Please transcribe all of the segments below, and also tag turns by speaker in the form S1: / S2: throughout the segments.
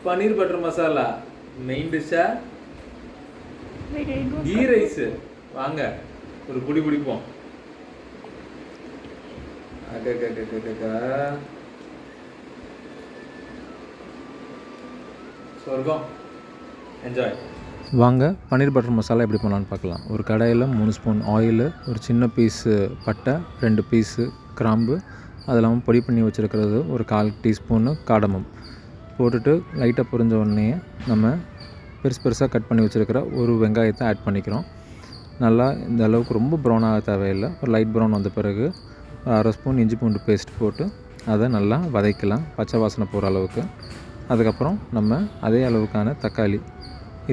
S1: பன்னீர் butter masala main டிஷ்ஷா ghee rice. வாங்க ஒரு குடி குடிப்போம். சொர்க்கம். என்ஜாய்.
S2: வாங்க பன்னீர் பட்டர் மசாலா எப்படி பண்ணலான்னு பார்க்கலாம். ஒரு கடாயில் 3 ஸ்பூன் ஆயிலு, ஒரு சின்ன பீஸு பட்டை, 2 பீஸு கிராம்பு, அது இல்லாமல் பொடி பண்ணி வச்சுருக்கிறது ஒரு 1/4 டீஸ்பூனு காடமம் போட்டுட்டு லைட்டாக பொரிஞ்ச உடனே நம்ம பெருசாக கட் பண்ணி வச்சுருக்கிற ஒரு வெங்காயத்தை ஆட் பண்ணிக்கிறோம். நல்லா இந்த அளவுக்கு ரொம்ப ப்ரௌனாக தேவையில்லை. ஒரு லைட் ப்ரௌன் வந்த பிறகு 1/2 ஸ்பூன் இஞ்சி பூண்டு பேஸ்ட் போட்டு அதை நல்லா வதக்கலாம், பச்சை வாசனை போகிற அளவுக்கு. அதுக்கப்புறம் நம்ம அதே அளவுக்கான தக்காளி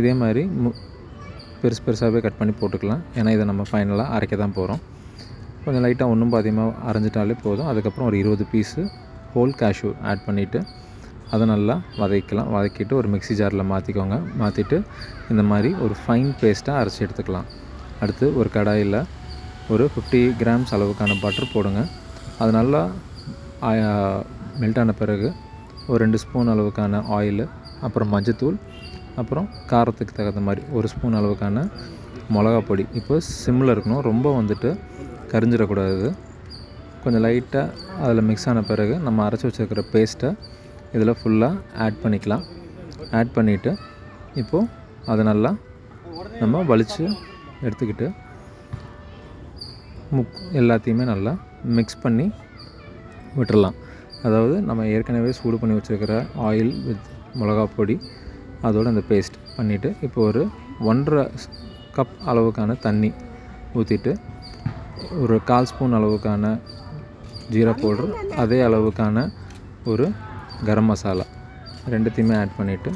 S2: இதே மாதிரி பெருசாகவே கட் பண்ணி போட்டுக்கலாம். ஏன்னா இதை நம்ம ஃபைனலாக அரைக்க தான் போகிறோம். கொஞ்சம் லைட்டாக ஒன்றும் பாதியமாக அரைஞ்சிட்டாலே போதும். அதுக்கப்புறம் ஒரு 20 பீஸு ஹோல் கேஷ்யூ ஆட் பண்ணிவிட்டு அதை நல்லா வதக்கலாம். வதக்கிட்டு ஒரு மிக்ஸி ஜாரில் மாற்றிக்கோங்க. மாற்றிட்டு இந்த மாதிரி ஒரு ஃபைன் பேஸ்ட்டாக அரைச்சி எடுத்துக்கலாம். அடுத்து ஒரு கடாயில் ஒரு 50 கிராம்ஸ் அளவுக்கான பட்டர் போடுங்க. அது நல்லா மெல்ட் ஆன பிறகு ஒரு 2 ஸ்பூன் அளவுக்கான ஆயிலு, அப்புறம் மஞ்சத்தூள், அப்புறம் காரத்துக்கு தகுந்த மாதிரி 1 ஸ்பூன் அளவுக்கான மிளகா பொடி. இப்போ சிம்மில் இருக்கணும், ரொம்ப கரிஞ்சிடக்கூடாது. கொஞ்சம் லைட்டாக அதில் மிக்ஸ் ஆன பிறகு நம்ம அரைச்சி வச்சுருக்கிற பேஸ்ட்டை இதில் ஃபுல்லாக ஆட் பண்ணிக்கலாம். ஆட் பண்ணிவிட்டு இப்போது அதை நல்லா நம்ம வலித்து எடுத்துக்கிட்டு எல்லாத்தையுமே நல்லா மிக்ஸ் பண்ணி விட்டுடலாம். அதாவது நம்ம ஏற்கனவே சூடு பண்ணி வச்சுருக்கிற ஆயில் வித் மிளகா பொடி அதோடு அந்த பேஸ்ட் பண்ணிவிட்டு இப்போ ஒரு 1.5 கப் அளவுக்கான தண்ணி ஊற்றிட்டு ஒரு 1/4 ஸ்பூன் அளவுக்கான ஜீரா பவுடர், அதே அளவுக்கான ஒரு கரம் மசாலா ரெண்டுத்தையுமே ஆட் பண்ணிவிட்டு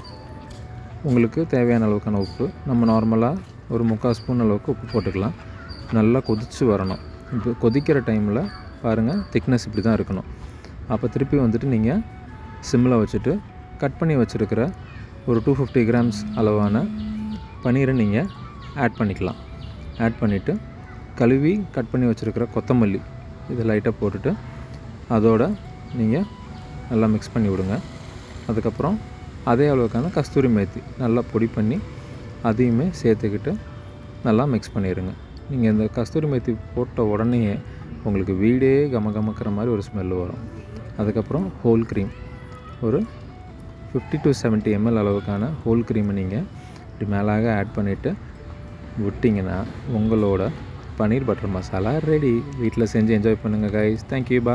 S2: உங்களுக்கு தேவையான அளவுக்கான உப்பு, நம்ம நார்மலாக ஒரு 3/4 ஸ்பூன் அளவுக்கு உப்பு போட்டுக்கலாம். நல்லா கொதித்து வரணும். இப்போ கொதிக்கிற டைமில் பாருங்கள், திக்னஸ் இப்படி தான் இருக்கணும். அப்போ திருப்பி வந்துட்டு நீங்கள் சிம்மில் வச்சுட்டு கட் பண்ணி வச்சுருக்கிற ஒரு 250 கிராம்ஸ் அளவான பன்னீரை நீங்கள் ஆட் பண்ணிக்கலாம். ஆட் பண்ணிவிட்டு கழுவி கட் பண்ணி வச்சுருக்கிற கொத்தமல்லி இதை லைட்டாக போட்டுட்டு அதோட நீங்கள் நல்லா மிக்ஸ் பண்ணி விடுங்க. அதுக்கப்புறம் அதே அளவுக்கான கஸ்தூரி மேத்தி நல்லா பொடி பண்ணி அதையுமே சேர்த்துக்கிட்டு நல்லா மிக்ஸ் பண்ணிடுங்க. நீங்கள் இந்த கஸ்தூரி மேத்தி போட்ட உடனே உங்களுக்கு வீடே கமக்கிற மாதிரி ஒரு ஸ்மெல்லு வரும். அதுக்கப்புறம் ஹோல் க்ரீம் ஒரு 50 to 70 ml அளவுக்கான ஹோல் க்ரீமை நீங்கள் இப்படி மேலாக ஆட் பண்ணிவிட்டு விட்டிங்கன்னா உங்களோட பன்னீர் பட்டர் மசாலா ரெடி. வீட்டில் செஞ்சு என்ஜாய் பண்ணுங்கள் கைஸ். தேங்க்யூ. பாய்.